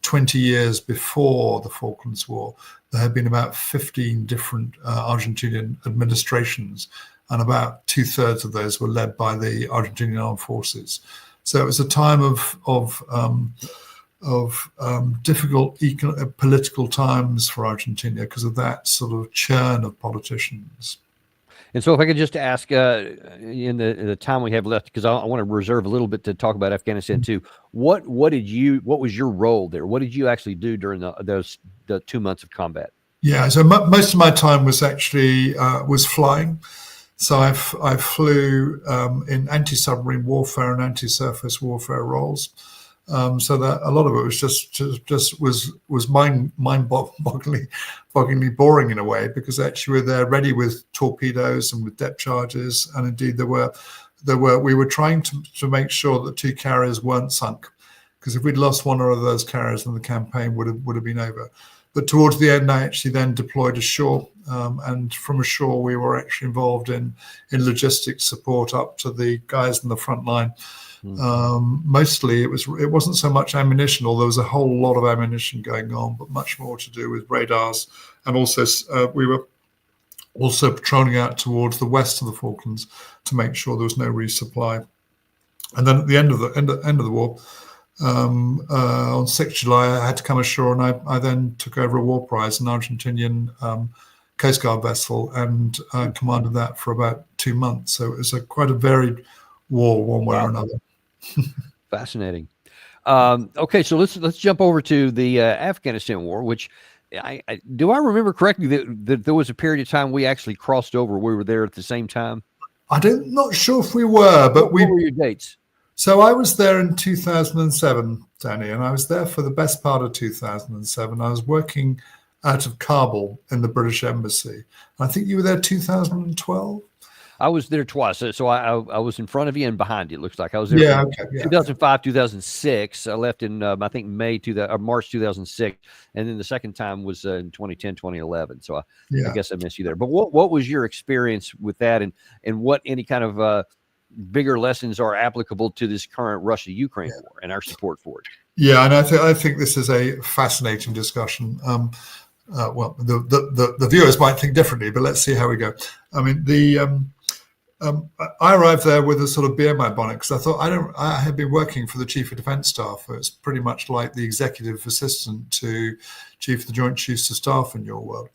20 years before the Falklands War, there had been about 15 different Argentinian administrations, and about 2/3 of those were led by the Argentinian Armed Forces. So it was a time of difficult political times for Argentina because of that sort of churn of politicians. And so if I could just ask in the time we have left, because I want to reserve a little bit to talk about Afghanistan too. What was your role there? What did you actually do during the 2 months of combat? Yeah, so most of my time was actually was flying. So I flew in anti-submarine warfare and anti-surface warfare roles. So that a lot of it was just was mind-bogglingly boring in a way, because actually we were there ready with torpedoes and with depth charges, and indeed we were trying to make sure that 2 carriers weren't sunk, because if we'd lost one or other of those carriers, then the campaign would have been over. But towards the end, I actually then deployed ashore, and from ashore we were actually involved in logistics support up to the guys in the front line. Mostly it wasn't so much ammunition, although there was a whole lot of ammunition going on, but much more to do with radars. And also we were also patrolling out towards the west of the Falklands to make sure there was no resupply. And then at the end of the war, on 6th July, I had to come ashore, and I then took over a war prize, an Argentinian Coast Guard vessel, and commanded that for about 2 months. So it was quite a varied war, one way or another. Fascinating. Okay, so let's jump over to the Afghanistan war, which I remember correctly that there was a period of time we actually crossed over. We were there at the same time. I'm not sure if we were, but what were your dates? So I was there in 2007, Danny, and I was there for the best part of 2007. I was working out of Kabul in the British Embassy. I think you were there 2012. I was there twice, so I was in front of you and behind you. It looks like I was there. 2005, 2006. I left in I think March 2006, and then the second time was in 2010, 2011. So I guess I missed you there. But what was your experience with that, and what any kind of bigger lessons are applicable to this current Russia-Ukraine war and our support for it? Yeah, and I think this is a fascinating discussion. Well, the viewers might think differently, but let's see how we go. I mean, I arrived there with a sort of beer in my bonnet, because I thought I had been working for the Chief of Defence Staff. It's pretty much like the executive assistant to Chief of the Joint Chiefs of Staff in your world.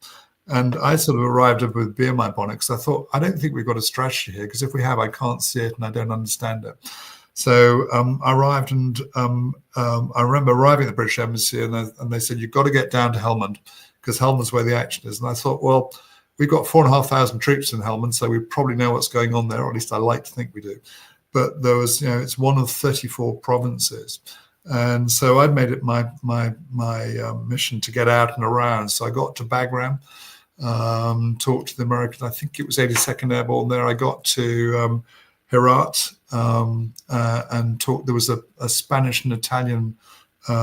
And I sort of arrived with beer in my bonnet, because I thought, I don't think we've got a strategy here, because if we have, I can't see it and I don't understand it. So I arrived, and I remember arriving at the British Embassy, and they said, you've got to get down to Helmand, because Helmand's where the action is. And I thought, well, we've got 4,500 troops in Helmand, so we probably know what's going on there, or at least I like to think we do. But there was, it's one of 34 provinces. And so I made it my mission to get out and around. So I got to Bagram, talked to the Americans. I think it was 82nd Airborne there. I got to Herat and talked. There was a Spanish and Italian, it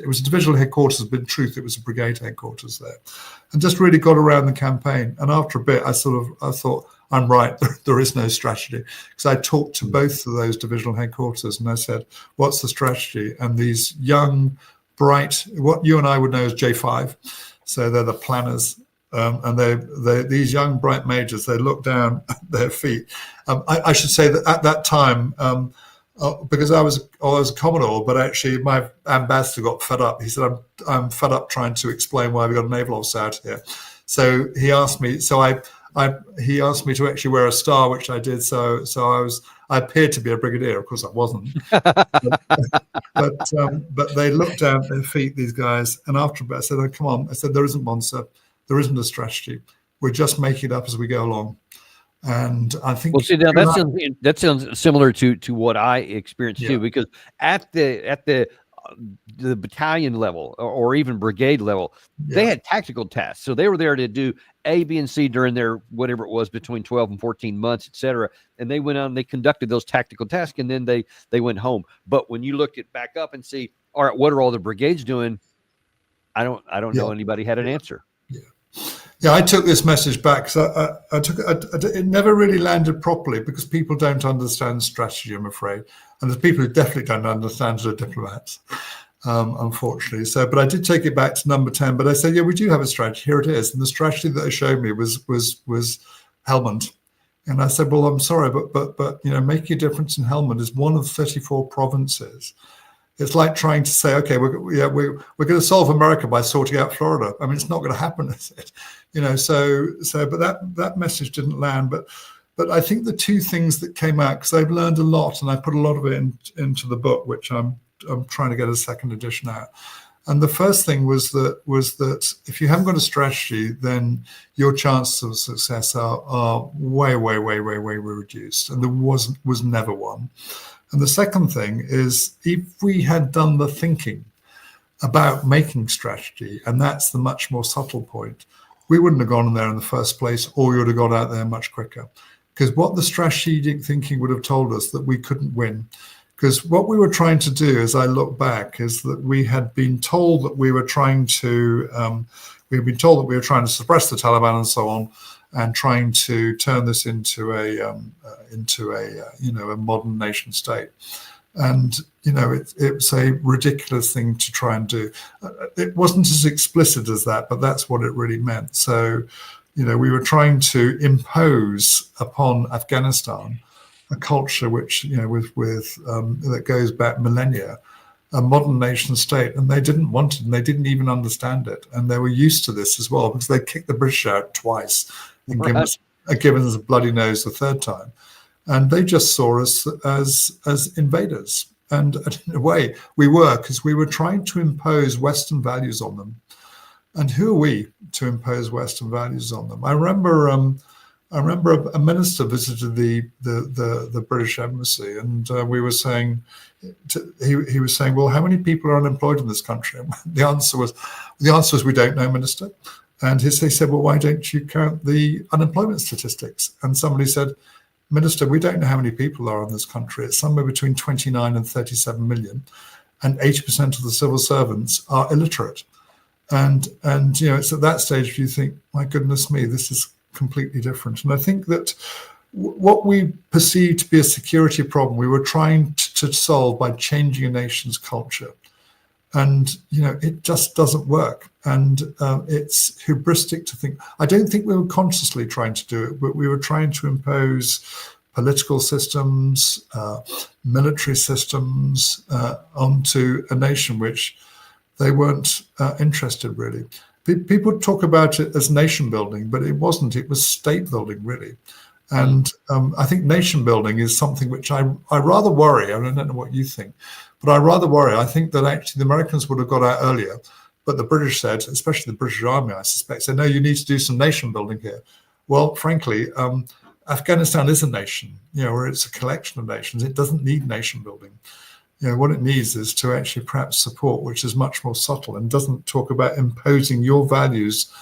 was a divisional headquarters, but in truth, it was a brigade headquarters there, and just really got around the campaign. And after a bit, I thought, I'm right, there is no strategy, because I talked to both of those divisional headquarters, and I said, what's the strategy? And these young, bright, what you and I would know as J5, so they're the planners, and these young, bright majors, they look down at their feet. I should say that at that time, because I was a Commodore, but actually my ambassador got fed up. He said, I'm fed up trying to explain why we got a naval officer out here. So he asked me, he asked me to actually wear a star, which I did. So I appeared to be a brigadier. Of course I wasn't. but they looked down at their feet, these guys. And after a bit, I said, oh, come on. I said, there isn't one, sir. There isn't a strategy. We're just making it up as we go along. And I think, well, see, now that sounds similar to what I experienced too, because at the the battalion level or even brigade level, they had tactical tasks. So they were there to do A, B, and C during their whatever it was between 12 and 14 months, et cetera. And they went on, they conducted those tactical tasks, and then they went home. But when you look it back up and see, all right, what are all the brigades doing? I don't know anybody had an answer. Yeah, I took this message back because it never really landed properly because people don't understand strategy, I'm afraid. And there's people who definitely don't understand are diplomats, unfortunately. So, but I did take it back to number 10. But I said, yeah, we do have a strategy. Here it is. And the strategy that they showed me was Helmand. And I said, well, I'm sorry, but making a difference in Helmand is one of 34 provinces. It's like trying to say, okay, we're going to solve America by sorting out Florida. I mean, it's not going to happen, is it? But that message didn't land. But I think the two things that came out, because I've learned a lot, and I put a lot of it into the book, which I'm trying to get a second edition out. And the first thing was that if you haven't got a strategy, then your chances of success are way reduced. And there was never one. And the second thing is, if we had done the thinking about making strategy, and that's the much more subtle point, we wouldn't have gone in there in the first place, or you would have got out there much quicker. Because what the strategic thinking would have told us that we couldn't win. Because what we were trying to do, as I look back, is that we had been told that we were trying to suppress the Taliban and so on, and trying to turn this into a modern nation state. And it's a ridiculous thing to try and do. It wasn't as explicit as that, but that's what it really meant. So we were trying to impose upon Afghanistan a culture which that goes back millennia, a modern nation state, and they didn't want it, and they didn't even understand it, and they were used to this as well because they kicked the British out twice and given us a bloody nose the third time, and they just saw us as invaders. And in a way, we were, because we were trying to impose Western values on them. And who are we to impose Western values on them? I remember a minister visited the British embassy, and we were saying, he was saying, well, how many people are unemployed in this country? And the answer was, we don't know, Minister. And he said, well, why don't you count the unemployment statistics? And somebody said, Minister, we don't know how many people are in this country. It's somewhere between 29 and 37 million, and 80% of the civil servants are illiterate. And it's at that stage you think, my goodness me, this is completely different. And I think that what we perceived to be a security problem, we were trying to solve by changing a nation's culture. And, it just doesn't work. And it's hubristic to think. I don't think we were consciously trying to do it, but we were trying to impose political systems, military systems onto a nation which they weren't interested really. People talk about it as nation building, but it wasn't. It was state building, really. And I think nation building is something which I rather worry. I don't know what you think, but I rather worry. I think that actually the Americans would have got out earlier, but the British said, especially the British Army, I suspect, said, no, you need to do some nation building here. Well, frankly, Afghanistan is a nation, or it's a collection of nations. It doesn't need nation building. What it needs is to actually perhaps support, which is much more subtle and doesn't talk about imposing your values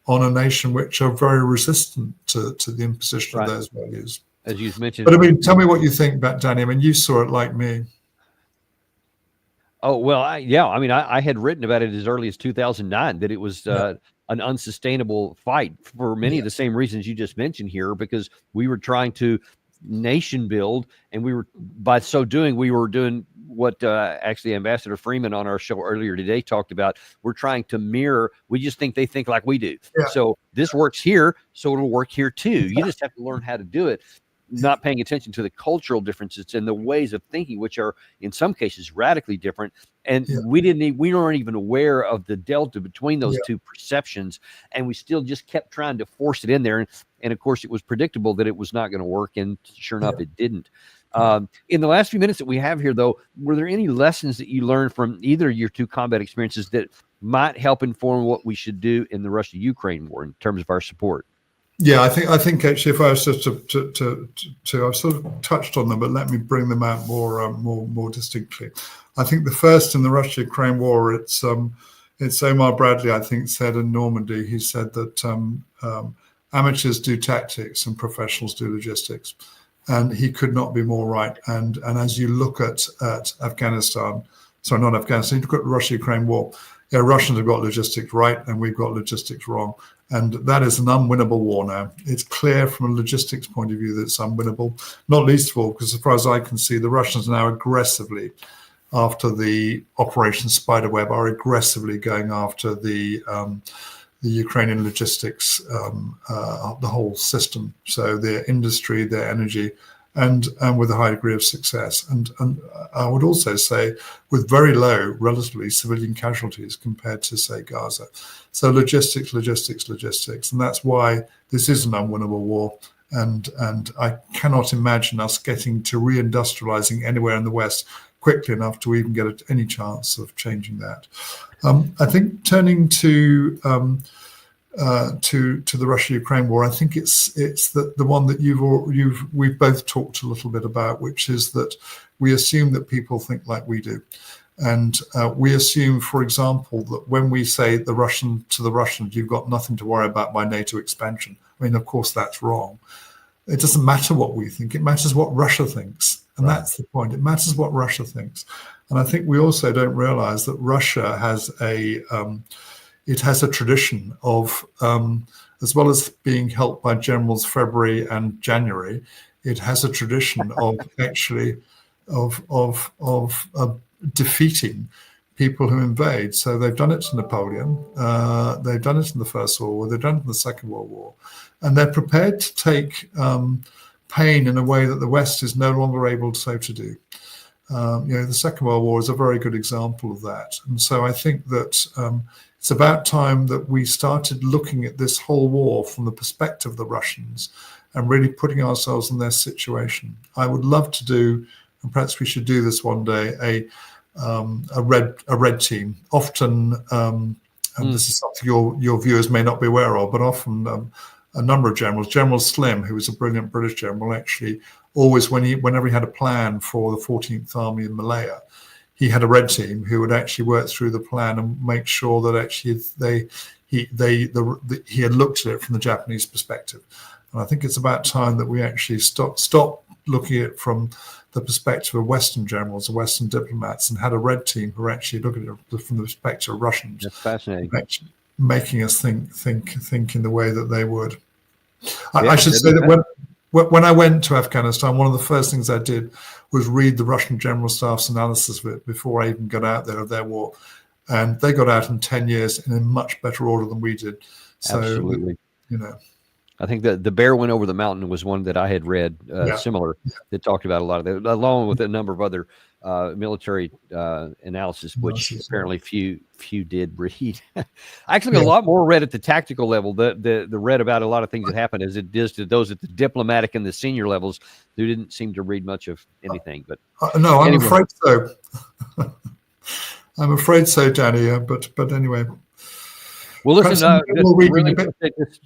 on a nation which are very resistant to the imposition of those values. As you mentioned. But I mean, tell me what you think about Danny. I mean, you saw it like me. Oh, well, I had written about it as early as 2009, that it was an unsustainable fight for many of the same reasons you just mentioned here, because we were trying to nation build, and by so doing, we were doing what actually Ambassador Freeman on our show earlier today talked about. We're trying to mirror. We just think they think like we do. Yeah. So this works here, so it'll work here too. You just have to learn how to do it, not paying attention to the cultural differences and the ways of thinking, which are in some cases radically different. And we weren't even aware of the delta between those two perceptions, and we still just kept trying to force it in there. And of course, it was predictable that it was not going to work, and sure enough, it didn't. In the last few minutes that we have here, though, were there any lessons that you learned from either of your two combat experiences that might help inform what we should do in the Russia-Ukraine war in terms of our support? Yeah, I think actually, if I was just to I've sort of touched on them, but let me bring them out more distinctly. I think the first in the Russia-Ukraine war, it's Omar Bradley, I think, said in Normandy. He said that amateurs do tactics and professionals do logistics, and he could not be more right. And as you look at Afghanistan, sorry, not Afghanistan, you look at the Russia-Ukraine war. Yeah, Russians have got logistics right, and we've got logistics wrong. And that is an unwinnable war now. It's clear from a logistics point of view that it's unwinnable, not least of all because as far as I can see, the Russians now aggressively, after the Operation Spiderweb, are aggressively going after the Ukrainian logistics, the whole system. So their industry, their energy, and with a high degree of success. And I would also say with very low, relatively, civilian casualties compared to, say, Gaza. So logistics. And that's why this is an unwinnable war. And I cannot imagine us getting to reindustrializing anywhere in the West quickly enough to even get any chance of changing that. I think turning to the Russia-Ukraine war, I think it's the one that we've both talked a little bit about, which is that we assume that people think like we do, and we assume, for example, that when we say to the Russians, you've got nothing to worry about by NATO expansion. I mean, of course, that's wrong. It doesn't matter what we think; it matters what Russia thinks, and that's the point. It matters what Russia thinks, and I think we also don't realize that Russia has it has a tradition of, as well as being helped by generals February and January, it has a tradition of actually of defeating people who invade. So they've done it to Napoleon, they've done it in the First World War, they've done it in the Second World War, and they're prepared to take pain in a way that the West is no longer able to do. The Second World War is a very good example of that. And so I think that it's about time that we started looking at this whole war from the perspective of the Russians and really putting ourselves in their situation. I would love to do, and perhaps we should do this one day, a red team. Often, this is something your viewers may not be aware of, but often a number of generals, General Slim, who was a brilliant British general, actually always, whenever he had a plan for the 14th Army in Malaya, he had a red team who would actually work through the plan and make sure that actually he had looked at it from the Japanese perspective. And I think it's about time that we actually stop looking at it from the perspective of Western generals or Western diplomats and had a red team who are actually looking at it from the perspective of Russians. That's fascinating. Making us think in the way that they would. I should say that when I went to Afghanistan, one of the first things I did was read the Russian General Staff's analysis of it before I even got out there of their war. And they got out in 10 years in a much better order than we did. So, absolutely. I think the Bear Went Over the Mountain was one that I had read similar that talked about a lot of that, along with a number of other military analysis, which apparently few did read. Actually, a lot more read at the tactical level. The read about a lot of things that happened as it is to those at the diplomatic and the senior levels who didn't seem to read much of anything. But no, I'm afraid so. I'm afraid so, Danny. But anyway. Well, listen,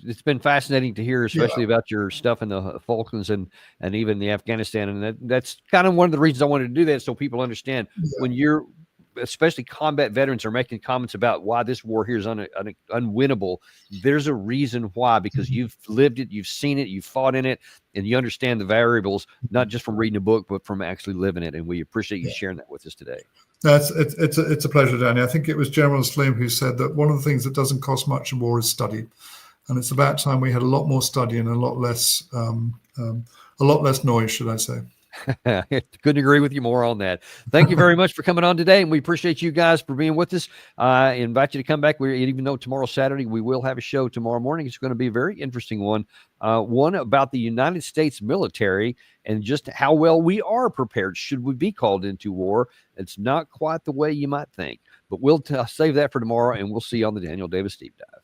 it's been fascinating to hear, especially about your stuff in the Falklands and even the Afghanistan. And that's kind of one of the reasons I wanted to do that, so people understand when you're, especially combat veterans, are making comments about why this war here is unwinnable. There's a reason why, because you've lived it, you've seen it, you've fought in it, and you understand the variables, not just from reading a book, but from actually living it. And we appreciate you sharing that with us today. It's a pleasure, Danny. I think it was General Slim who said that one of the things that doesn't cost much in war is study, and it's about time we had a lot more study and a lot less noise, should I say? Couldn't agree with you more on that. Thank you very much for coming on today, and we appreciate you guys for being with us. I invite you to come back. Even though tomorrow's Saturday, we will have a show tomorrow morning. It's going to be a very interesting one about the United States military and just how well we are prepared should we be called into war. It's not quite the way you might think, but we'll save that for tomorrow, and we'll see you on the Daniel Davis Deep Dive.